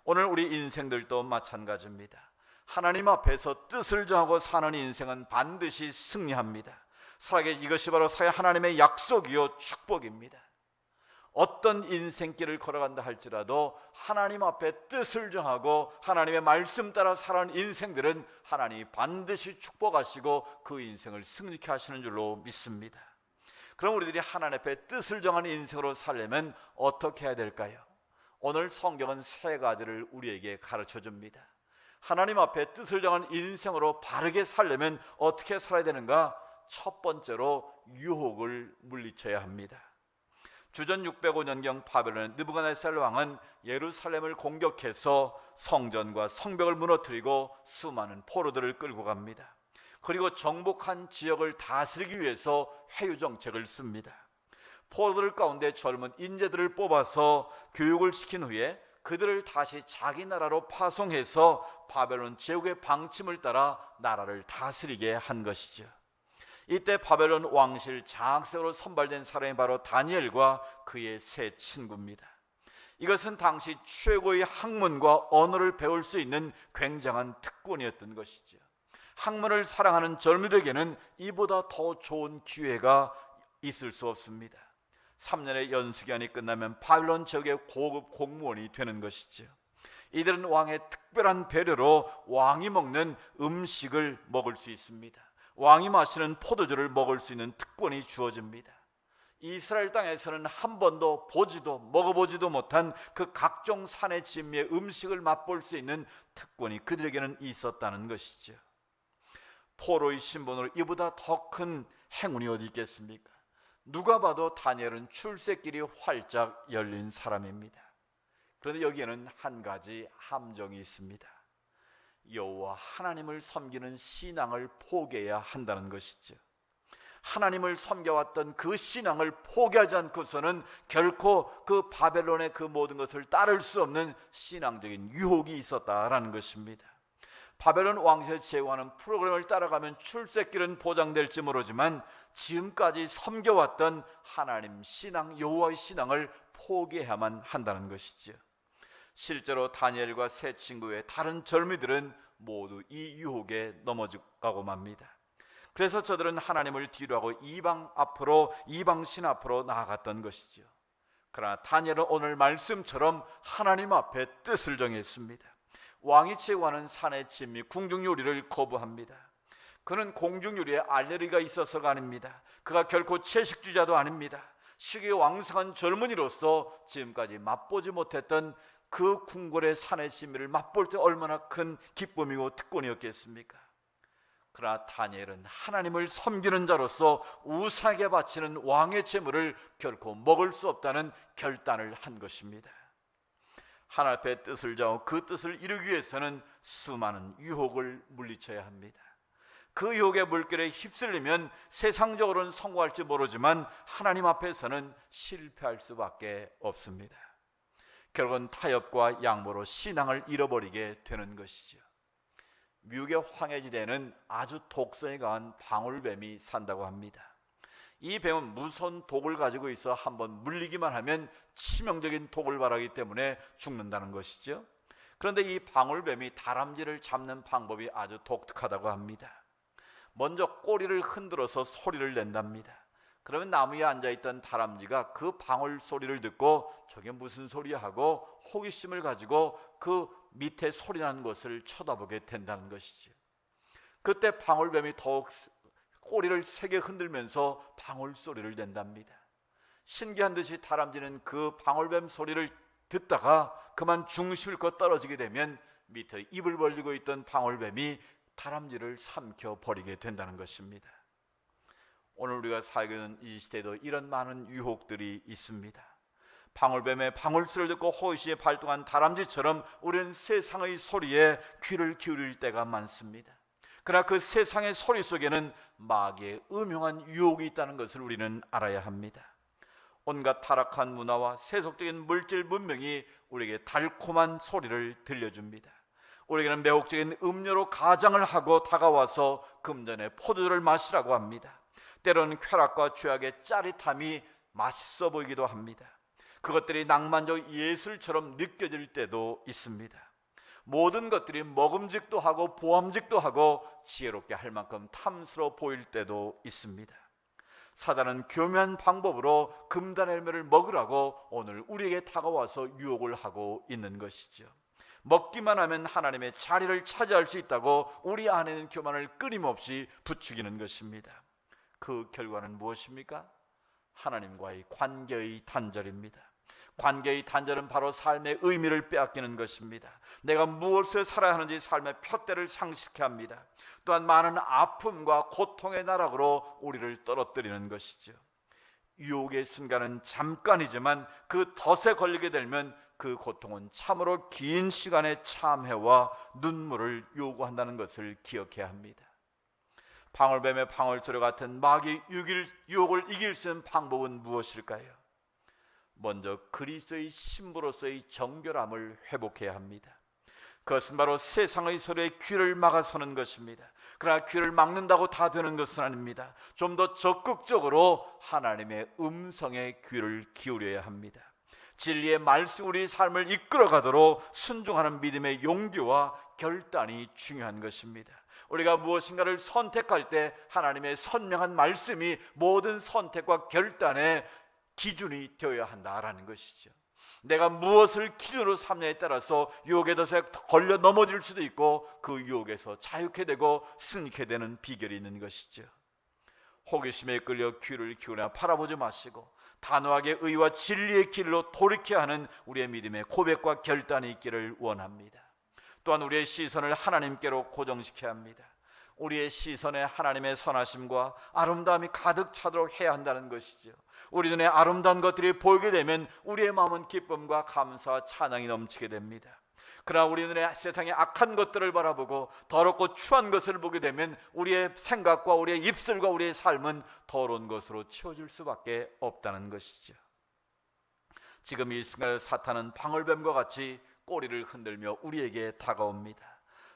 오늘 우리 인생들도 마찬가지입니다. 하나님 앞에서 뜻을 정하고 사는 인생은 반드시 승리합니다. 살아계신 이것이 바로 하나님의 약속이요 축복입니다. 어떤 인생길을 걸어간다 할지라도 하나님 앞에 뜻을 정하고 하나님의 말씀 따라 살아가는 인생들은 하나님이 반드시 축복하시고 그 인생을 승리케 하시는 줄로 믿습니다. 그럼 우리들이 하나님 앞에 뜻을 정하는 인생으로 살려면 어떻게 해야 될까요? 오늘 성경은 세 가지를 우리에게 가르쳐 줍니다. 하나님 앞에 뜻을 정한 인생으로 바르게 살려면 어떻게 살아야 되는가? 첫 번째로 유혹을 물리쳐야 합니다. 주전 605년경 바벨론의 느부갓네살 왕은 예루살렘을 공격해서 성전과 성벽을 무너뜨리고 수많은 포로들을 끌고 갑니다. 그리고 정복한 지역을 다스리기 위해서 회유 정책을 씁니다. 포로들 가운데 젊은 인재들을 뽑아서 교육을 시킨 후에 그들을 다시 자기 나라로 파송해서 바벨론 제국의 방침을 따라 나라를 다스리게 한 것이죠. 이때 바벨론 왕실 장학생으로 선발된 사람이 바로 다니엘과 그의 세 친구입니다. 이것은 당시 최고의 학문과 언어를 배울 수 있는 굉장한 특권이었던 것이죠. 학문을 사랑하는 젊은이들에게는 이보다 더 좋은 기회가 있을 수 없습니다. 3년의 연수기간이 끝나면 바벨론 지역의 고급 공무원이 되는 것이죠. 이들은 왕의 특별한 배려로 왕이 먹는 음식을 먹을 수 있습니다. 왕이 마시는 포도주를 먹을 수 있는 특권이 주어집니다. 이스라엘 땅에서는 한 번도 보지도 먹어보지도 못한 그 각종 산의 진미의 음식을 맛볼 수 있는 특권이 그들에게는 있었다는 것이죠. 포로의 신분으로 이보다 더 큰 행운이 어디 있겠습니까? 누가 봐도 다니엘은 출세길이 활짝 열린 사람입니다. 그런데 여기에는 한 가지 함정이 있습니다. 여호와 하나님을 섬기는 신앙을 포기해야 한다는 것이죠. 하나님을 섬겨왔던 그 신앙을 포기하지 않고서는 결코 그 바벨론의 그 모든 것을 따를 수 없는 신앙적인 유혹이 있었다라는 것입니다. 바벨론 왕실 제공하는 프로그램을 따라가면 출세길은 보장될지 모르지만 지금까지 섬겨왔던 하나님 신앙, 여호와의 신앙을 포기해야만 한다는 것이죠. 실제로 다니엘과 세 친구의 다른 젊이들은 모두 이 유혹에 넘어가고 맙니다. 그래서 저들은 하나님을 뒤로하고 이방 신 앞으로 나아갔던 것이죠. 그러나 다니엘은 오늘 말씀처럼 하나님 앞에 뜻을 정했습니다. 왕이 제공하는 산의 진미 궁중 요리를 거부합니다. 그는 공중유리에 알레르기가 있어서가 아닙니다. 그가 결코 채식주의자도 아닙니다. 식욕이 왕성한 젊은이로서 지금까지 맛보지 못했던 그 궁궐의 산의 신미를 맛볼 때 얼마나 큰 기쁨이고 특권이었겠습니까? 그러나 다니엘은 하나님을 섬기는 자로서 우상에게 바치는 왕의 제물을 결코 먹을 수 없다는 결단을 한 것입니다. 하나님 앞에 뜻을 정하고 그 뜻을 이루기 위해서는 수많은 유혹을 물리쳐야 합니다. 그 유혹의 물결에 휩쓸리면 세상적으로는 성공할지 모르지만 하나님 앞에서는 실패할 수밖에 없습니다. 결국은 타협과 양보로 신앙을 잃어버리게 되는 것이죠. 미국의 황해지대에는 아주 독성이 강한 방울뱀이 산다고 합니다. 이 뱀은 무서운 독을 가지고 있어 한번 물리기만 하면 치명적인 독을 발하기 때문에 죽는다는 것이죠. 그런데 이 방울뱀이 다람쥐를 잡는 방법이 아주 독특하다고 합니다. 먼저 꼬리를 흔들어서 소리를 낸답니다. 그러면 나무 위에 앉아있던 다람쥐가 그 방울 소리를 듣고 저게 무슨 소리야 하고 호기심을 가지고 그 밑에 소리 나는 것을 쳐다보게 된다는 것이죠. 그때 방울뱀이 더욱 꼬리를 세게 흔들면서 방울 소리를 낸답니다. 신기한 듯이 다람쥐는 그 방울뱀 소리를 듣다가 그만 중심을 잃고 떨어지게 되면 밑에 입을 벌리고 있던 방울뱀이 다람쥐를 삼켜 버리게 된다는 것입니다. 오늘 우리가 살고 있는 이 시대에도 이런 많은 유혹들이 있습니다. 방울뱀의 방울소리를 듣고 호기심에 발동한 다람쥐처럼 우리는 세상의 소리에 귀를 기울일 때가 많습니다. 그러나 그 세상의 소리 속에는 마귀의 음흉한 유혹이 있다는 것을 우리는 알아야 합니다. 온갖 타락한 문화와 세속적인 물질 문명이 우리에게 달콤한 소리를 들려줍니다. 우리에게는 매혹적인 음료로 가장을 하고 다가와서 금전의 포도주를 마시라고 합니다. 때로는 쾌락과 죄악의 짜릿함이 맛있어 보이기도 합니다. 그것들이 낭만적 예술처럼 느껴질 때도 있습니다. 모든 것들이 먹음직도 하고 보암직도 하고 지혜롭게 할 만큼 탐스러워 보일 때도 있습니다. 사단은 교묘한 방법으로 금단의 열매를 먹으라고 오늘 우리에게 다가와서 유혹을 하고 있는 것이죠. 먹기만 하면 하나님의 자리를 차지할 수 있다고 우리 안에는 교만을 끊임없이 부추기는 것입니다. 그 결과는 무엇입니까? 하나님과의 관계의 단절입니다. 관계의 단절은 바로 삶의 의미를 빼앗기는 것입니다. 내가 무엇을 살아야 하는지 삶의 푯대를 상실케 합니다. 또한 많은 아픔과 고통의 나락으로 우리를 떨어뜨리는 것이죠. 유혹의 순간은 잠깐이지만 그 덫에 걸리게 되면 그 고통은 참으로 긴 시간의 참회와 눈물을 요구한다는 것을 기억해야 합니다. 방울뱀의 방울소리 같은 마귀의 유혹을 이길 수 있는 방법은 무엇일까요? 먼저 그리스도의 신부로서의 정결함을 회복해야 합니다. 그것은 바로 세상의 소리에 귀를 막아서는 것입니다. 그러나 귀를 막는다고 다 되는 것은 아닙니다. 좀 더 적극적으로 하나님의 음성에 귀를 기울여야 합니다. 진리의 말씀 우리 삶을 이끌어가도록 순종하는 믿음의 용기와 결단이 중요한 것입니다. 우리가 무엇인가를 선택할 때 하나님의 선명한 말씀이 모든 선택과 결단의 기준이 되어야 한다라는 것이죠. 내가 무엇을 기준으로 삼냐에 따라서 유혹에 더 걸려 넘어질 수도 있고 그 유혹에서 자유케 되고 승리케 되는 비결이 있는 것이죠. 호기심에 끌려 귀를 기울여 바라보지 마시고 단호하게 의와 진리의 길로 돌이켜야 하는 우리의 믿음의 고백과 결단이 있기를 원합니다. 또한 우리의 시선을 하나님께로 고정시켜야 합니다. 우리의 시선에 하나님의 선하심과 아름다움이 가득 차도록 해야 한다는 것이죠. 우리 눈에 아름다운 것들이 보이게 되면 우리의 마음은 기쁨과 감사와 찬양이 넘치게 됩니다. 그러나 우리 눈에 세상의 악한 것들을 바라보고 더럽고 추한 것을 보게 되면 우리의 생각과 우리의 입술과 우리의 삶은 더러운 것으로 채워질 수밖에 없다는 것이죠. 지금 이 순간에 사탄은 방울뱀과 같이 꼬리를 흔들며 우리에게 다가옵니다.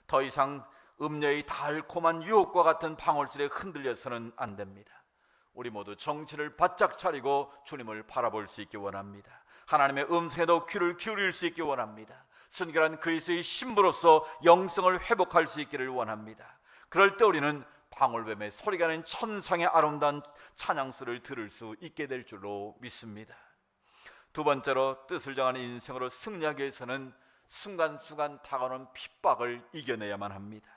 더 이상 음녀의 달콤한 유혹과 같은 방울소리에 흔들려서는 안 됩니다. 우리 모두 정신을 바짝 차리고 주님을 바라볼 수 있기 원합니다. 하나님의 음성에도 귀를 기울일 수 있기 원합니다. 순결한 그리스도의 신부로서 영성을 회복할 수 있기를 원합니다. 그럴 때 우리는 방울뱀의 소리가 나는 천상의 아름다운 찬양소리를 들을 수 있게 될 줄로 믿습니다. 두 번째로 뜻을 정하는 인생으로 승리하기 위해서는 순간순간 다가오는 핍박을 이겨내야만 합니다.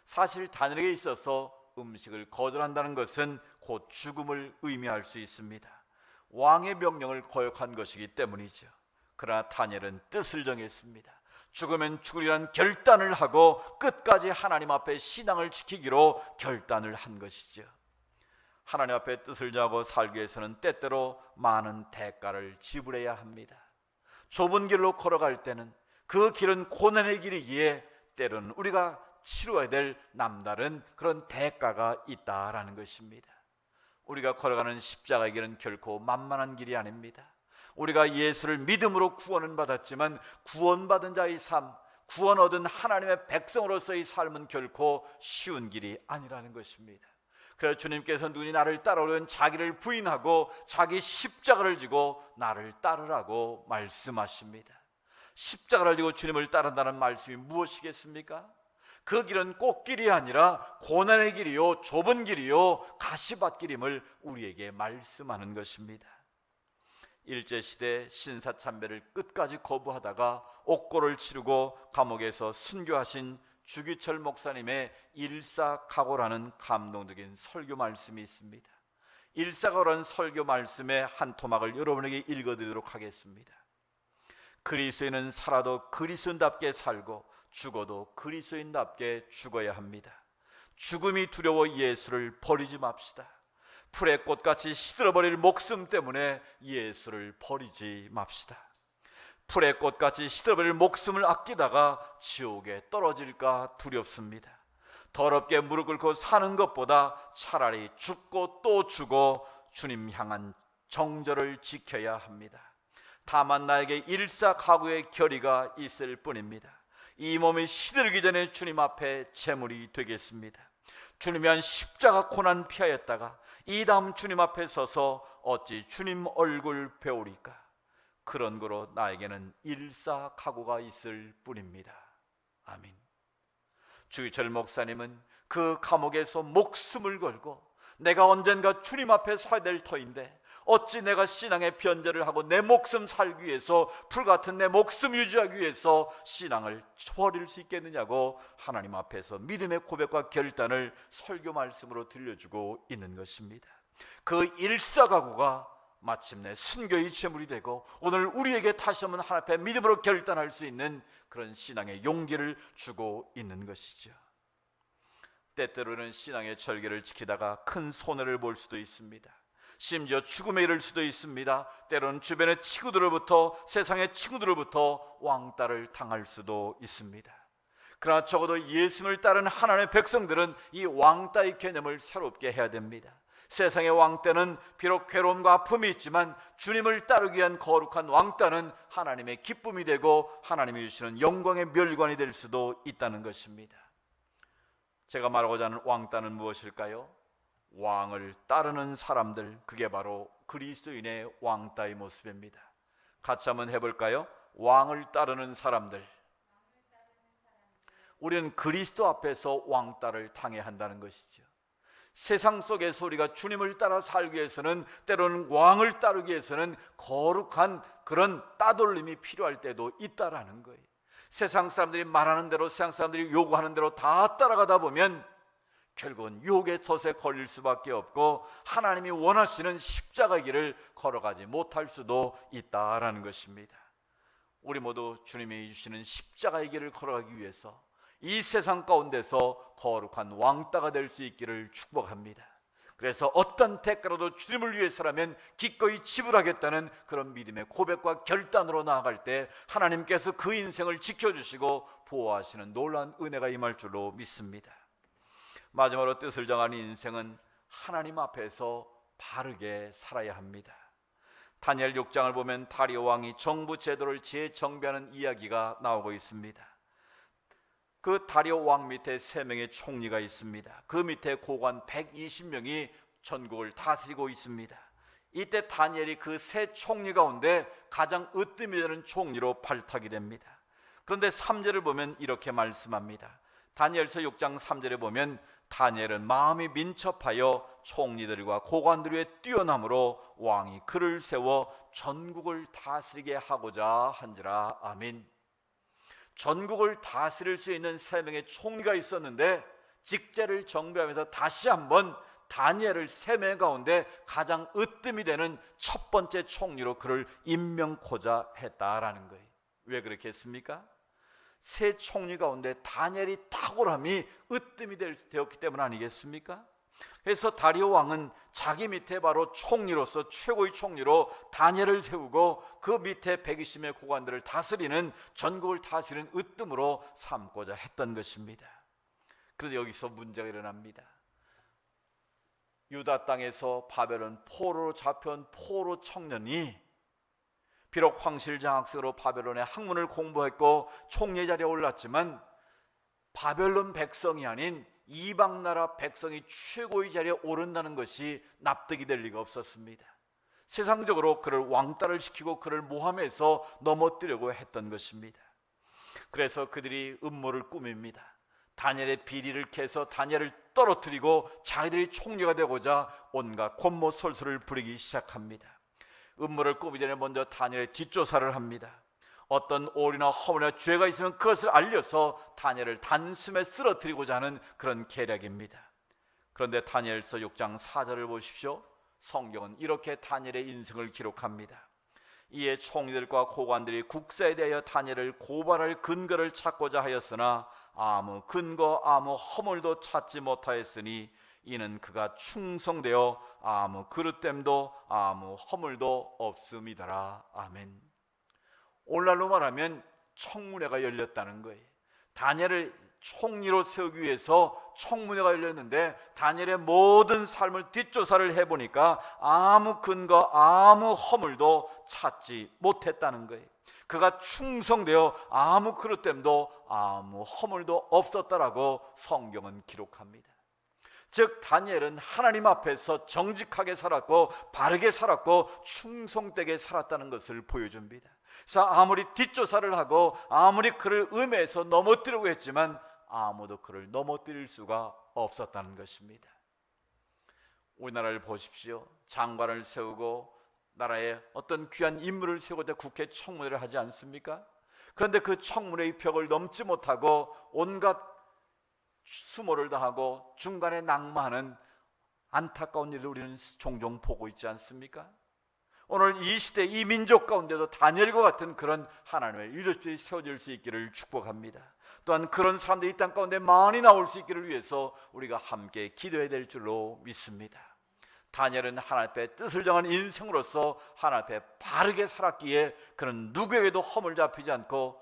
사실 다니엘에게 있어서 음식을 거절한다는 것은 곧 죽음을 의미할 수 있습니다. 왕의 명령을 거역한 것이기 때문이죠. 그러나 다니엘은 뜻을 정했습니다. 죽으면 죽으리란 결단을 하고 끝까지 하나님 앞에 신앙을 지키기로 결단을 한 것이죠. 하나님 앞에 뜻을 정하고 살기 위해서는 때때로 많은 대가를 지불해야 합니다. 좁은 길로 걸어갈 때는 그 길은 고난의 길이기에 때로는 우리가 치러야 될 남다른 그런 대가가 있다라는 것입니다. 우리가 걸어가는 십자가의 길은 결코 만만한 길이 아닙니다. 우리가 예수를 믿음으로 구원은 받았지만 구원받은 자의 삶, 구원 얻은 하나님의 백성으로서의 삶은 결코 쉬운 길이 아니라는 것입니다. 그래서 주님께서 누구니 나를 따르려면 자기를 부인하고 자기 십자가를 지고 나를 따르라고 말씀하십니다. 십자가를 지고 주님을 따른다는 말씀이 무엇이겠습니까? 그 길은 꽃길이 아니라 고난의 길이요, 좁은 길이요, 가시밭길임을 우리에게 말씀하는 것입니다. 일제시대 신사참배를 끝까지 거부하다가 옥고를 치르고 감옥에서 순교하신 주기철 목사님의 일사각오라는 감동적인 설교 말씀이 있습니다. 일사각오라는 설교 말씀의 한 토막을 여러분에게 읽어드리도록 하겠습니다. 그리스도인은 살아도 그리스도인답게 살고 죽어도 그리스도인답게 죽어야 합니다. 죽음이 두려워 예수를 버리지 맙시다. 풀의 꽃같이 시들어버릴 목숨 때문에 예수를 버리지 맙시다. 풀의 꽃같이 시들어버릴 목숨을 아끼다가 지옥에 떨어질까 두렵습니다. 더럽게 무릎 꿇고 사는 것보다 차라리 죽고 또 죽어 주님 향한 정절을 지켜야 합니다. 다만 나에게 일사각오의 결의가 있을 뿐입니다. 이 몸이 시들기 전에 주님 앞에 제물이 되겠습니다. 주님이 한 십자가 고난 피하였다가 이 다음 주님 앞에 서서 어찌 주님 얼굴 배우리까? 그런 거로 나에게는 일사각오가 있을 뿐입니다. 아멘. 주기철 목사님은 그 감옥에서 목숨을 걸고 내가 언젠가 주님 앞에 서야 될 터인데 어찌 내가 신앙의 변절을 하고 내 목숨 살기 위해서, 풀같은 내 목숨 유지하기 위해서 신앙을 버릴 수 있겠느냐고 하나님 앞에서 믿음의 고백과 결단을 설교 말씀으로 들려주고 있는 것입니다. 그 일사각오가 마침내 순교의 제물이 되고 오늘 우리에게 다시 한번 하나님 앞에 믿음으로 결단할 수 있는 그런 신앙의 용기를 주고 있는 것이죠. 때때로는 신앙의 절개를 지키다가 큰 손해를 볼 수도 있습니다. 심지어 죽음에 이를 수도 있습니다. 때로는 주변의 친구들로부터, 세상의 친구들로부터 왕따를 당할 수도 있습니다. 그러나 적어도 예수를 따르는 하나님의 백성들은 이 왕따의 개념을 새롭게 해야 됩니다. 세상의 왕따는 비록 괴로움과 아픔이 있지만 주님을 따르기 위한 거룩한 왕따는 하나님의 기쁨이 되고 하나님이 주시는 영광의 멸관이 될 수도 있다는 것입니다. 제가 말하고자 하는 왕따는 무엇일까요? 왕을 따르는 사람들, 그게 바로 그리스도인의 왕따의 모습입니다. 같이 한번 해볼까요? 왕을 따르는 사람들. 우리는 그리스도 앞에서 왕따를 당해야 한다는 것이죠. 세상 속에서 우리가 주님을 따라 살기 위해서는, 때로는 왕을 따르기 위해서는 거룩한 그런 따돌림이 필요할 때도 있다라는 거예요. 세상 사람들이 말하는 대로, 세상 사람들이 요구하는 대로 다 따라가다 보면 결국은 유혹의 덫에 걸릴 수밖에 없고 하나님이 원하시는 십자가의 길을 걸어가지 못할 수도 있다라는 것입니다. 우리 모두 주님이 주시는 십자가의 길을 걸어가기 위해서 이 세상 가운데서 거룩한 왕따가 될 수 있기를 축복합니다. 그래서 어떤 대가로도 주님을 위해서라면 기꺼이 지불하겠다는 그런 믿음의 고백과 결단으로 나아갈 때 하나님께서 그 인생을 지켜주시고 보호하시는 놀라운 은혜가 임할 줄로 믿습니다. 마지막으로 뜻을 정하는 인생은 하나님 앞에서 바르게 살아야 합니다. 다니엘 6장을 보면 다리오 왕이 정부 제도를 재정비하는 이야기가 나오고 있습니다. 그 다리오 왕 밑에 3명의 총리가 있습니다. 그 밑에 고관 120명이 전국을 다스리고 있습니다. 이때 다니엘이 그 3 총리 가운데 가장 으뜸이 되는 총리로 발탁이 됩니다. 그런데 3절을 보면 이렇게 말씀합니다. 다니엘서 6장 3절에 보면 다니엘은 마음이 민첩하여 총리들과 고관들의 뛰어남으로 왕이 그를 세워 전국을 다스리게 하고자 한지라. 아멘. 전국을 다스릴 수 있는 3명의 총리가 있었는데 직제를 정비하면서 다시 한번 다니엘을 3명 가운데 가장 으뜸이 되는 첫 번째 총리로 그를 임명코자 했다라는 거예요. 왜 그렇게 했습니까? 세 총리 가운데 다니엘이 탁월함이 으뜸이 되었기 때문 아니겠습니까? 그래서 다리오 왕은 자기 밑에 바로 총리로서 최고의 총리로 다니엘을 세우고 그 밑에 120명의 고관들을 다스리는, 전국을 다스리는 으뜸으로 삼고자 했던 것입니다. 그런데 여기서 문제가 일어납니다. 유다 땅에서 바벨론 포로로 잡혀온 포로 청년이 비록 황실장학생으로 바벨론의 학문을 공부했고 총리 자리에 올랐지만 바벨론 백성이 아닌 이방 나라 백성이 최고의 자리에 오른다는 것이 납득이 될 리가 없었습니다. 세상적으로 그를 왕따를 시키고 그를 모함해서 넘어뜨려고 했던 것입니다. 그래서 그들이 음모를 꾸밉니다. 다니엘의 비리를 캐서 다니엘을 떨어뜨리고 자기들이 총리가 되고자 온갖 권모설수를 부리기 시작합니다. 음모를 꾸미기 전에 먼저 다니엘의 뒷조사를 합니다. 어떤 오류나 허물이나 죄가 있으면 그것을 알려서 다니엘을 단숨에 쓰러뜨리고자 하는 그런 계략입니다. 그런데 다니엘서 6장 4절을 보십시오. 성경은 이렇게 다니엘의 인생을 기록합니다. 이에 총리들과 고관들이 국사에 대하여 다니엘을 고발할 근거를 찾고자 하였으나 아무 근거 아무 허물도 찾지 못하였으니 이는 그가 충성되어 아무 그릇됨도 아무 허물도 없음이더라. 아멘. 오늘날로 말하면 청문회가 열렸다는 거예요. 다니엘을 총리로 세우기 위해서 청문회가 열렸는데 다니엘의 모든 삶을 뒷조사를 해보니까 아무 근거 아무 허물도 찾지 못했다는 거예요. 그가 충성되어 아무 그릇됨도 아무 허물도 없었다라고 성경은 기록합니다. 즉 다니엘은 하나님 앞에서 정직하게 살았고 바르게 살았고 충성되게 살았다는 것을 보여줍니다. 그래서 아무리 뒷조사를 하고 아무리 그를 음해해서 넘어뜨리려고 했지만 아무도 그를 넘어뜨릴 수가 없었다는 것입니다. 우리나라를 보십시오. 장관을 세우고 나라에 어떤 귀한 인물을 세우고자 국회 청문회를 하지 않습니까? 그런데 그 청문회의 벽을 넘지 못하고 온갖 수모를 당하고 중간에 낙마하는 안타까운 일을 우리는 종종 보고 있지 않습니까? 오늘 이 시대 이 민족 가운데도 다니엘과 같은 그런 하나님의 리더십이 세워질 수 있기를 축복합니다. 또한 그런 사람들이 이 땅 가운데 많이 나올 수 있기를 위해서 우리가 함께 기도해야 될 줄로 믿습니다. 다니엘은 하나님 앞에 뜻을 정한 인생으로서 하나님 앞에 바르게 살았기에 그는 누구에게도 허물 잡히지 않고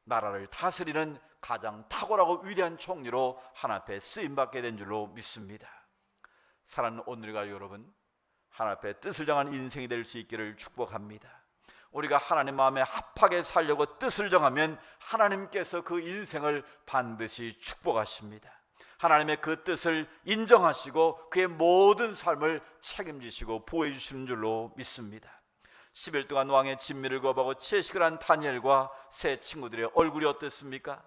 나라를 다스리는 가장 탁월하고 위대한 총리로 하나님 앞에 쓰임받게 된 줄로 믿습니다. 사랑하는 오늘과 여러분, 하나님 앞에 뜻을 정한 인생이 될 수 있기를 축복합니다. 우리가 하나님 마음에 합하게 살려고 뜻을 정하면 하나님께서 그 인생을 반드시 축복하십니다. 하나님의 그 뜻을 인정하시고 그의 모든 삶을 책임지시고 보호해 주시는 줄로 믿습니다. 10일 동안 왕의 진미를 거부하고 채식을 한 다니엘과 세 친구들의 얼굴이 어땠습니까?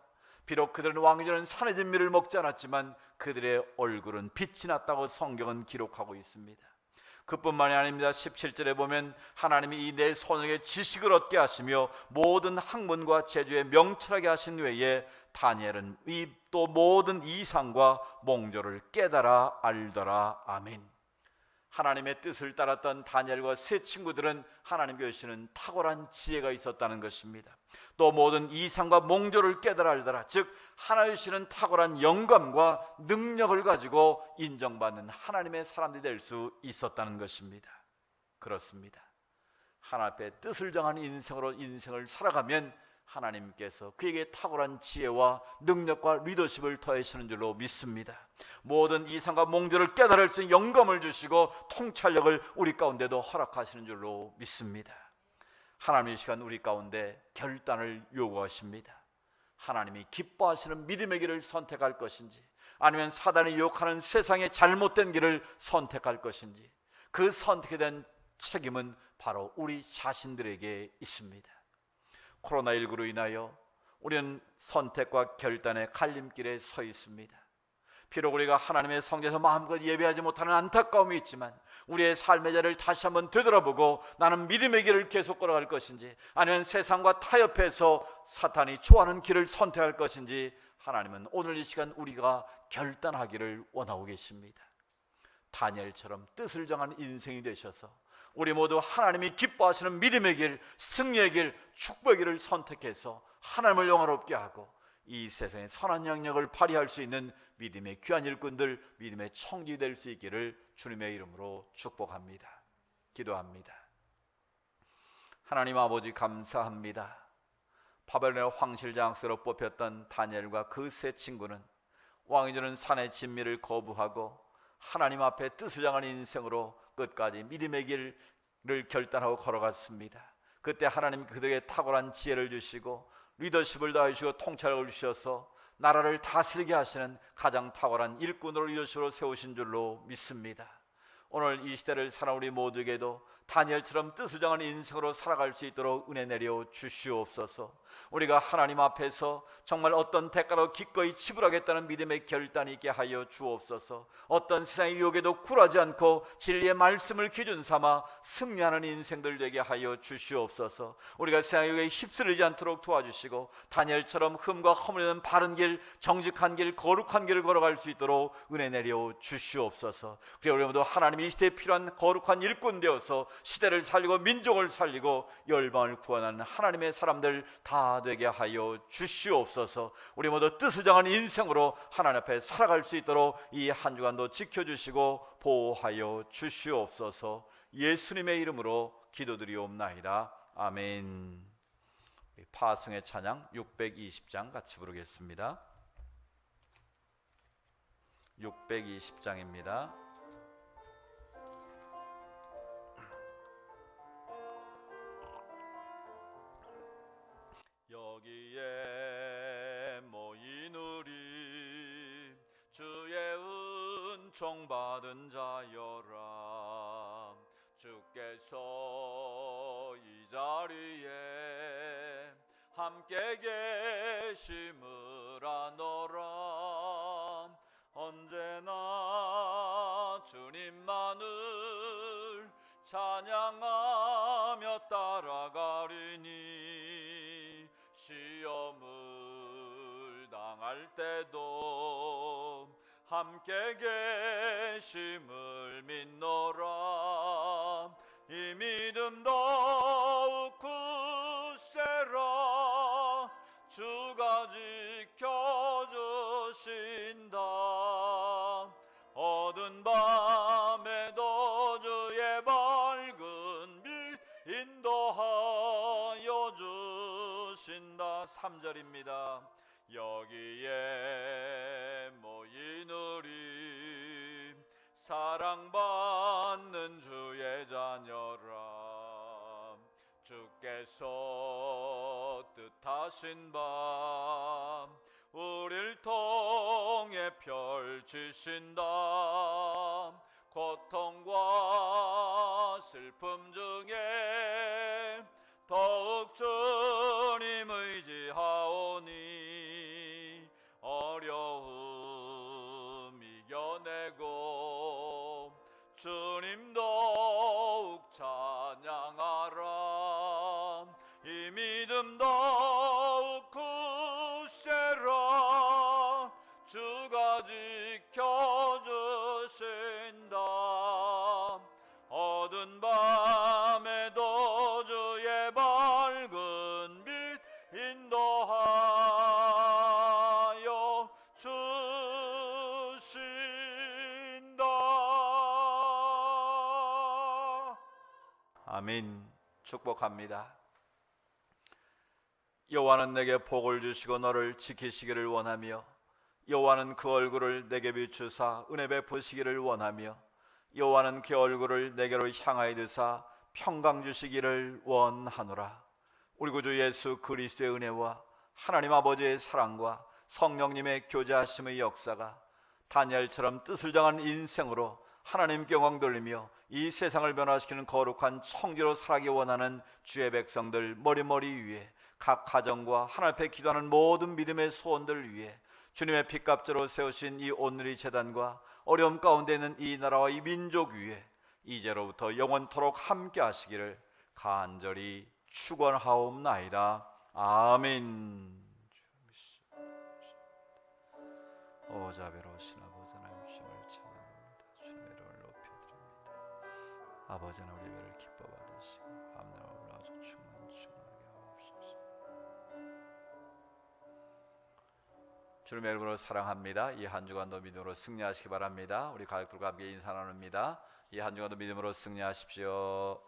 비록 그들은 왕이 주는 산의 진미를 먹지 않았지만 그들의 얼굴은 빛이 났다고 성경은 기록하고 있습니다. 그뿐만이 아닙니다. 17절에 보면 하나님이 이 내 손에게 지식을 얻게 하시며 모든 학문과 재주에 명철하게 하신 외에 다니엘은 이 또 모든 이상과 몽조를 깨달아 알더라. 아멘. 하나님의 뜻을 따랐던 다니엘과 세 친구들은 하나님께 주시는 탁월한 지혜가 있었다는 것입니다. 또 모든 이상과 몽조를 깨달아 알더라. 즉 하나님 주시는 탁월한 영감과 능력을 가지고 인정받는 하나님의 사람들이 될 수 있었다는 것입니다. 그렇습니다. 하나님 앞에 뜻을 정한 인생으로 인생을 살아가면 하나님께서 그에게 탁월한 지혜와 능력과 리더십을 더하시는 줄로 믿습니다. 모든 이상과 몽조를 깨달을 수 있는 영감을 주시고 통찰력을 우리 가운데도 허락하시는 줄로 믿습니다. 하나님의 시간 우리 가운데 결단을 요구하십니다. 하나님이 기뻐하시는 믿음의 길을 선택할 것인지 아니면 사단이 유혹하는 세상의 잘못된 길을 선택할 것인지 그 선택에 대한 책임은 바로 우리 자신들에게 있습니다. 코로나19로 인하여 우리는 선택과 결단의 갈림길에 서 있습니다. 비록 우리가 하나님의 성전에서 마음껏 예배하지 못하는 안타까움이 있지만 우리의 삶의 자리를 다시 한번 되돌아보고 나는 믿음의 길을 계속 걸어갈 것인지 아니면 세상과 타협해서 사탄이 좋아하는 길을 선택할 것인지 하나님은 오늘 이 시간 우리가 결단하기를 원하고 계십니다. 다니엘처럼 뜻을 정한 인생이 되셔서 우리 모두 하나님이 기뻐하시는 믿음의 길, 승리의 길, 축복의 길을 선택해서 하나님을 영화롭게 하고 이 세상에 선한 영역을 발휘할 수 있는 믿음의 귀한 일꾼들, 믿음의 청지 될 수 있기를 주님의 이름으로 축복합니다. 기도합니다. 하나님 아버지, 감사합니다. 바벨론의 황실장학사로 뽑혔던 다니엘과 그 세 친구는 왕이 주는 산의 진미를 거부하고 하나님 앞에 뜻을 정한 인생으로 끝까지 믿음의 길을 결단하고 걸어갔습니다. 그때 하나님 그들에게 탁월한 지혜를 주시고 리더십을 다해주시고 통찰을 주셔서 나라를 다스리게 하시는 가장 탁월한 일꾼으로 리더십으로 세우신 줄로 믿습니다. 오늘 이 시대를 살아 우리 모두에게도 다니엘처럼 뜻을 정한 인생으로 살아갈 수 있도록 은혜 내려 주시옵소서. 우리가 하나님 앞에서 정말 어떤 대가로 기꺼이 지불하겠다는 믿음의 결단이 있게 하여 주옵소서. 어떤 세상의 유혹에도 굴하지 않고 진리의 말씀을 기준 삼아 승리하는 인생들 되게 하여 주시옵소서. 우리가 세상의 유혹에 휩쓸리지 않도록 도와주시고 다니엘처럼 흠과 허물 없는 바른 길, 정직한 길, 거룩한 길을 걸어갈 수 있도록 은혜 내려 주시옵소서. 그리고 우리 모두 하나님이 이 시대에 필요한 거룩한 일꾼 되어서 시대를 살리고 민족을 살리고 열방을 구원하는 하나님의 사람들 다 되게 하여 주시옵소서. 우리 모두 뜻을 정한 인생으로 하나님 앞에 살아갈 수 있도록 이 한 주간도 지켜주시고 보호하여 주시옵소서. 예수님의 이름으로 기도드리옵나이다. 아멘. 파승의 찬양 620장 같이 부르겠습니다. 620장입니다. 여기에 모인 우리 주의 은총 받은 자여라. 주께서 이 자리에 함께 계심을 아노라. 언제나 주님만을 찬양하며 따라가리니 시험을 당할 때도 함께 계심을 믿노라. 이 믿음 더욱 굳세라. 주가 지켜주신다. 어두운 밤에도 주의 밝은 빛 인도하여 주신다. 3절입니다. 여기에 모인 우리 사랑받는 주의 자녀라. 주께서 뜻하신 바 우릴 통해 펼치신다. 고통과 슬픔 중에 더욱 주님 의지하오니 어려움 이겨내고 주님 더욱 찬양하라. 이 믿음 더욱 굳세라. 주가 지켜주신다. 어두운 밤에도 주의 밝은 빛 인도하여 주신다. 아멘. 축복합니다. 여호와는 내게 복을 주시고 너를 지키시기를 원하며 여호와는 그 얼굴을 내게 비추사 은혜 베푸시기를 원하며 여호와는 그 얼굴을 내게로 향하여 드사 평강 주시기를 원하노라. 우리 구주 예수 그리스도의 은혜와 하나님 아버지의 사랑과 성령님의 교제하심의 역사가 다니엘처럼 뜻을 정한 인생으로 하나님께 영광 돌리며 이 세상을 변화시키는 거룩한 청지로 살아가기 원하는 주의 백성들 머리머리 위에 각 가정과 하나님 앞에 기도하는 모든 믿음의 소원들 위해 주님의 핏값으로 세우신 이 온누리 제단과 어려움 가운데 있는 이 나라와 이 민족 위에 이제로부터 영원토록 함께 하시기를 간절히 축원하옵나이다. 아멘. 오 자비로우신 아버지 하나님 주님을 찬양합니다. 주님의 이름을 높여드립니다. 아버지 하나님 우리 예배를 기뻐 받으시고 함나라를 아주 충만하게 하옵소서. 주님의 이름으로 사랑합니다. 이 한 주간도 믿음으로 승리하시기 바랍니다. 우리 가족들과 함께 인사 나눕니다. 이 한 주간도 믿음으로 승리하십시오.